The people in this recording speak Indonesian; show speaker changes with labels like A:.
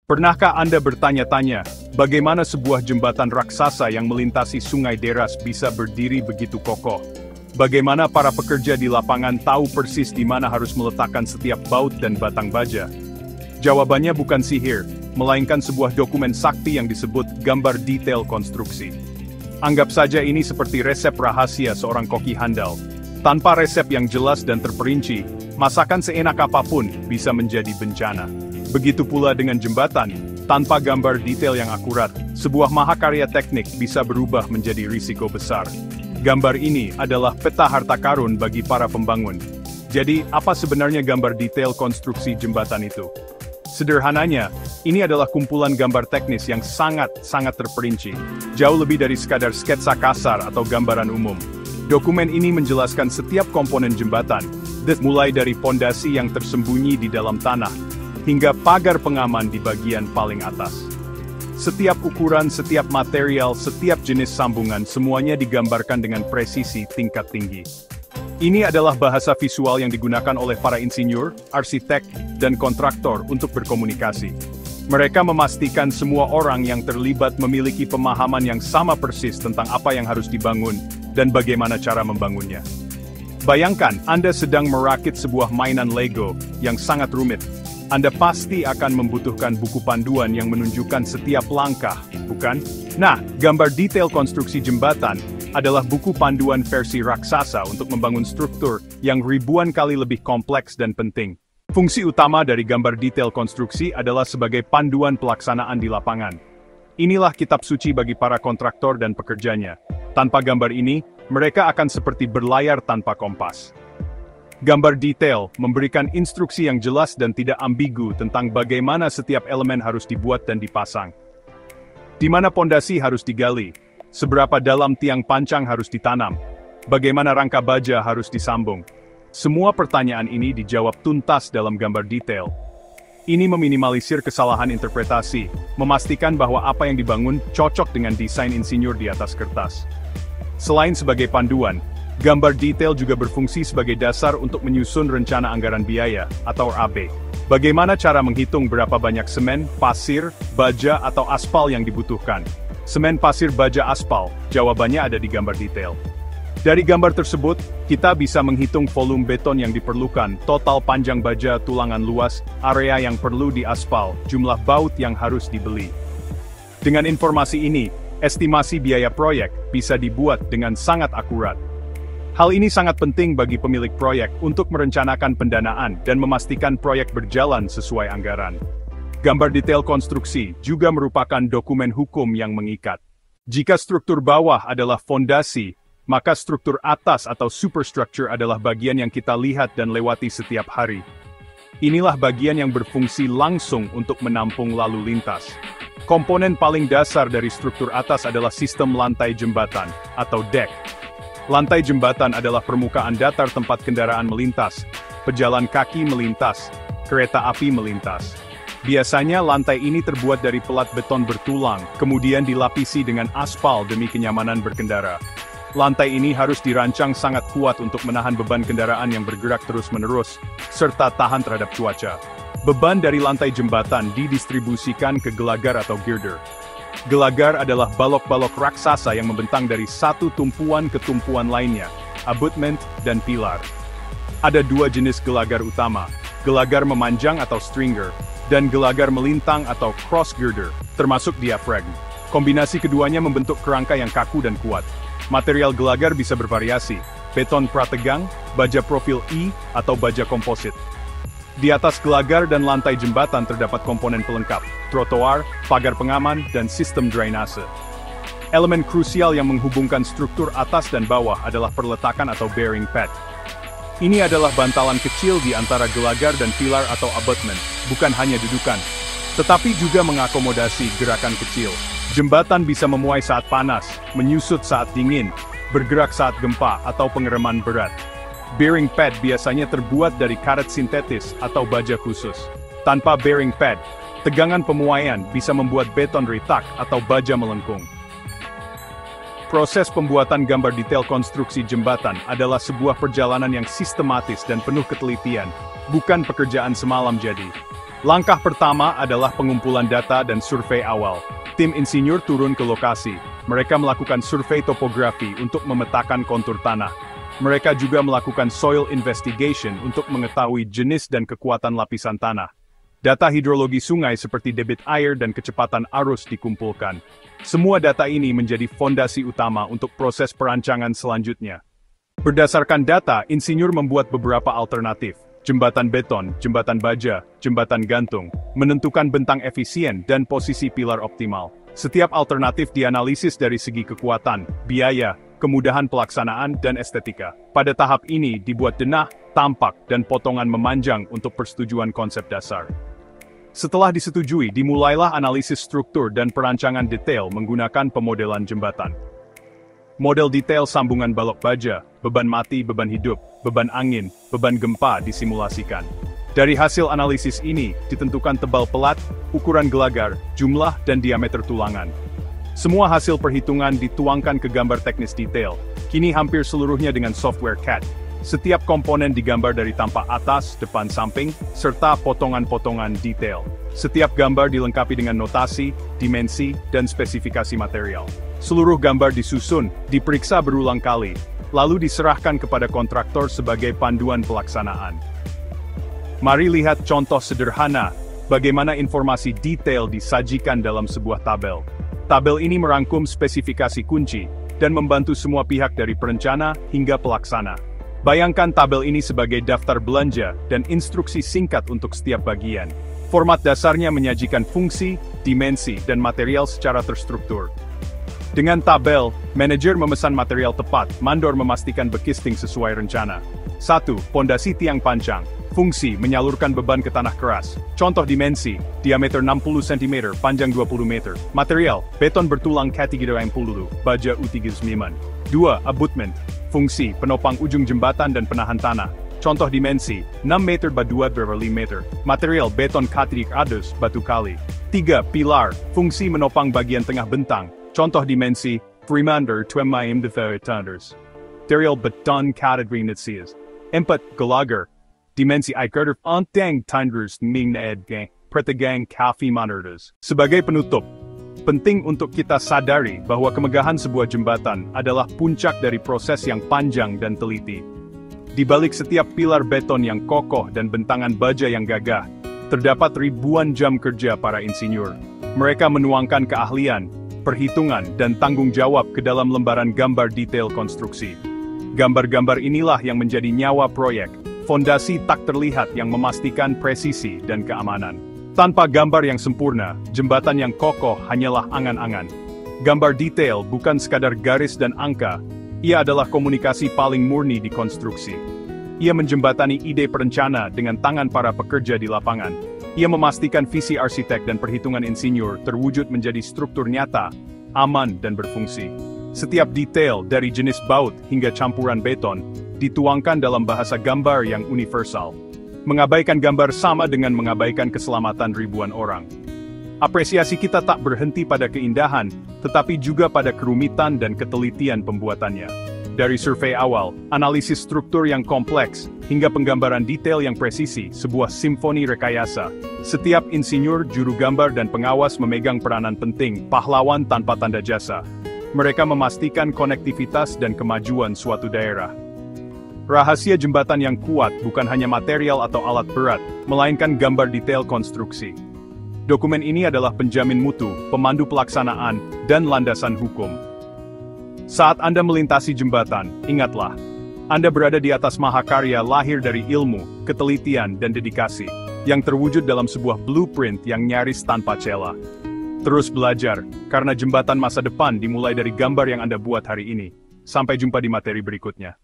A: Pernahkah Anda bertanya-tanya, bagaimana sebuah jembatan raksasa yang melintasi Sungai Deras bisa berdiri begitu kokoh? Bagaimana para pekerja di lapangan tahu persis di mana harus meletakkan setiap baut dan batang baja? Jawabannya bukan sihir, melainkan sebuah dokumen sakti yang disebut gambar detail konstruksi. Anggap saja ini seperti resep rahasia seorang koki handal. Tanpa resep yang jelas dan terperinci, masakan seenak apapun bisa menjadi bencana. Begitu pula dengan jembatan, tanpa gambar detail yang akurat, sebuah mahakarya teknik bisa berubah menjadi risiko besar. Gambar ini adalah peta harta karun bagi para pembangun. Jadi, apa sebenarnya gambar detail konstruksi jembatan itu? Sederhananya, ini adalah kumpulan gambar teknis yang sangat terperinci, jauh lebih dari sekadar sketsa kasar atau gambaran umum. Dokumen ini menjelaskan setiap komponen jembatan, mulai dari pondasi yang tersembunyi di dalam tanah, hingga pagar pengaman di bagian paling atas. Setiap ukuran, setiap material, setiap jenis sambungan, semuanya digambarkan dengan presisi tingkat tinggi. Ini adalah bahasa visual yang digunakan oleh para insinyur, arsitek, dan kontraktor untuk berkomunikasi. Mereka memastikan semua orang yang terlibat memiliki pemahaman yang sama persis tentang apa yang harus dibangun, dan bagaimana cara membangunnya. Bayangkan, Anda sedang merakit sebuah mainan Lego yang sangat rumit. Anda pasti akan membutuhkan buku panduan yang menunjukkan setiap langkah, bukan? Nah, gambar detail konstruksi jembatan adalah buku panduan versi raksasa untuk membangun struktur yang ribuan kali lebih kompleks dan penting. Fungsi utama dari gambar detail konstruksi adalah sebagai panduan pelaksanaan di lapangan. Inilah kitab suci bagi para kontraktor dan pekerjanya. Tanpa gambar ini, mereka akan seperti berlayar tanpa kompas. Gambar detail memberikan instruksi yang jelas dan tidak ambigu tentang bagaimana setiap elemen harus dibuat dan dipasang. Di mana pondasi harus digali, seberapa dalam tiang pancang harus ditanam, bagaimana rangka baja harus disambung. Semua pertanyaan ini dijawab tuntas dalam gambar detail. Ini meminimalisir kesalahan interpretasi, memastikan bahwa apa yang dibangun cocok dengan desain insinyur di atas kertas. Selain sebagai panduan, gambar detail juga berfungsi sebagai dasar untuk menyusun rencana anggaran biaya, atau RAB. Bagaimana cara menghitung berapa banyak semen, pasir, baja, atau aspal yang dibutuhkan? Semen, pasir, baja, aspal, jawabannya ada di gambar detail. Dari gambar tersebut, kita bisa menghitung volume beton yang diperlukan, total panjang baja, tulangan luas, area yang perlu diaspal, jumlah baut yang harus dibeli. Dengan informasi ini, estimasi biaya proyek bisa dibuat dengan sangat akurat. Hal ini sangat penting bagi pemilik proyek untuk merencanakan pendanaan dan memastikan proyek berjalan sesuai anggaran. Gambar detail konstruksi juga merupakan dokumen hukum yang mengikat. Jika struktur bawah adalah fondasi, maka struktur atas atau superstructure adalah bagian yang kita lihat dan lewati setiap hari. Inilah bagian yang berfungsi langsung untuk menampung lalu lintas. Komponen paling dasar dari struktur atas adalah sistem lantai jembatan, atau deck. Lantai jembatan adalah permukaan datar tempat kendaraan melintas, pejalan kaki melintas, kereta api melintas. Biasanya lantai ini terbuat dari pelat beton bertulang, kemudian dilapisi dengan aspal demi kenyamanan berkendara. Lantai ini harus dirancang sangat kuat untuk menahan beban kendaraan yang bergerak terus-menerus, serta tahan terhadap cuaca. Beban dari lantai jembatan didistribusikan ke gelagar atau girder. Gelagar adalah balok-balok raksasa yang membentang dari satu tumpuan ke tumpuan lainnya, abutment dan pilar. Ada dua jenis gelagar utama, gelagar memanjang atau stringer, dan gelagar melintang atau cross girder, termasuk diaphragm. Kombinasi keduanya membentuk kerangka yang kaku dan kuat. Material gelagar bisa bervariasi, beton prategang, baja profil I, atau baja komposit. Di atas gelagar dan lantai jembatan terdapat komponen pelengkap, trotoar, pagar pengaman, dan sistem drainase. Elemen krusial yang menghubungkan struktur atas dan bawah adalah perletakan atau bearing pad. Ini adalah bantalan kecil di antara gelagar dan pilar atau abutment, bukan hanya dudukan, tetapi juga mengakomodasi gerakan kecil. Jembatan bisa memuai saat panas, menyusut saat dingin, bergerak saat gempa, atau pengereman berat. Bearing pad biasanya terbuat dari karet sintetis atau baja khusus. Tanpa bearing pad, tegangan pemuaian bisa membuat beton retak atau baja melengkung. Proses pembuatan gambar detail konstruksi jembatan adalah sebuah perjalanan yang sistematis dan penuh ketelitian, bukan pekerjaan semalam jadi. Langkah pertama adalah pengumpulan data dan survei awal. Tim insinyur turun ke lokasi. Mereka melakukan survei topografi untuk memetakan kontur tanah. Mereka juga melakukan soil investigation untuk mengetahui jenis dan kekuatan lapisan tanah. Data hidrologi sungai seperti debit air dan kecepatan arus dikumpulkan. Semua data ini menjadi fondasi utama untuk proses perancangan selanjutnya. Berdasarkan data, insinyur membuat beberapa alternatif. Jembatan beton, jembatan baja, jembatan gantung, menentukan bentang efisien dan posisi pilar optimal. Setiap alternatif dianalisis dari segi kekuatan, biaya, kemudahan pelaksanaan, dan estetika. Pada tahap ini dibuat denah, tampak, dan potongan memanjang untuk persetujuan konsep dasar. Setelah disetujui, dimulailah analisis struktur dan perancangan detail menggunakan pemodelan jembatan. Model detail sambungan balok baja, beban mati, beban hidup, beban angin, beban gempa disimulasikan. Dari hasil analisis ini, ditentukan tebal pelat, ukuran gelagar, jumlah dan diameter tulangan. Semua hasil perhitungan dituangkan ke gambar teknis detail, kini hampir seluruhnya dengan software CAD. Setiap komponen digambar dari tampak atas, depan, samping, serta potongan-potongan detail. Setiap gambar dilengkapi dengan notasi, dimensi, dan spesifikasi material. Seluruh gambar disusun, diperiksa berulang kali, lalu diserahkan kepada kontraktor sebagai panduan pelaksanaan. Mari lihat contoh sederhana, bagaimana informasi detail disajikan dalam sebuah tabel. Tabel ini merangkum spesifikasi kunci, dan membantu semua pihak dari perencana hingga pelaksana. Bayangkan tabel ini sebagai daftar belanja dan instruksi singkat untuk setiap bagian. Format dasarnya menyajikan fungsi, dimensi, dan material secara terstruktur. Dengan tabel, manajer memesan material tepat, mandor memastikan bekisting sesuai rencana. 1. Pondasi tiang pancang. Fungsi, menyalurkan beban ke tanah keras. Contoh dimensi, diameter 60 cm, panjang 20 meter. Material, beton bertulang K350, baja U39. 2. Abutment. Fungsi, penopang ujung jembatan dan penahan tanah. Contoh dimensi, 6 meter by 2,5 meter. Material, beton K300, batu kali. 3. Pilar. Fungsi menopang bagian tengah bentang. Contoh dimensi, 325 tonners. Material beton K300. 4. Gelagar. Dimensi ikerder onteng tinders ming edgang, pertegang kafi monitors. Sebagai penutup, penting untuk kita sadari bahwa kemegahan sebuah jembatan adalah puncak dari proses yang panjang dan teliti. Di balik setiap pilar beton yang kokoh dan bentangan baja yang gagah, terdapat ribuan jam kerja para insinyur. Mereka menuangkan keahlian, perhitungan, dan tanggung jawab ke dalam lembaran gambar detail konstruksi. Gambar-gambar inilah yang menjadi nyawa proyek, fondasi tak terlihat yang memastikan presisi dan keamanan. Tanpa gambar yang sempurna, jembatan yang kokoh hanyalah angan-angan. Gambar detail bukan sekadar garis dan angka, ia adalah komunikasi paling murni di konstruksi. Ia menjembatani ide perencana dengan tangan para pekerja di lapangan. Ia memastikan visi arsitek dan perhitungan insinyur terwujud menjadi struktur nyata, aman dan berfungsi. Setiap detail dari jenis baut hingga campuran beton, dituangkan dalam bahasa gambar yang universal. Mengabaikan gambar sama dengan mengabaikan keselamatan ribuan orang. Apresiasi kita tak berhenti pada keindahan, tetapi juga pada kerumitan dan ketelitian pembuatannya. Dari survei awal, analisis struktur yang kompleks, hingga penggambaran detail yang presisi, sebuah simfoni rekayasa. Setiap insinyur, juru gambar dan pengawas memegang peranan penting, pahlawan tanpa tanda jasa. Mereka memastikan konektivitas dan kemajuan suatu daerah. Rahasia jembatan yang kuat bukan hanya material atau alat berat, melainkan gambar detail konstruksi. Dokumen ini adalah penjamin mutu, pemandu pelaksanaan, dan landasan hukum. Saat Anda melintasi jembatan, ingatlah, Anda berada di atas mahakarya lahir dari ilmu, ketelitian, dan dedikasi, yang terwujud dalam sebuah blueprint yang nyaris tanpa celah. Terus belajar, karena jembatan masa depan dimulai dari gambar yang Anda buat hari ini. Sampai jumpa di materi berikutnya.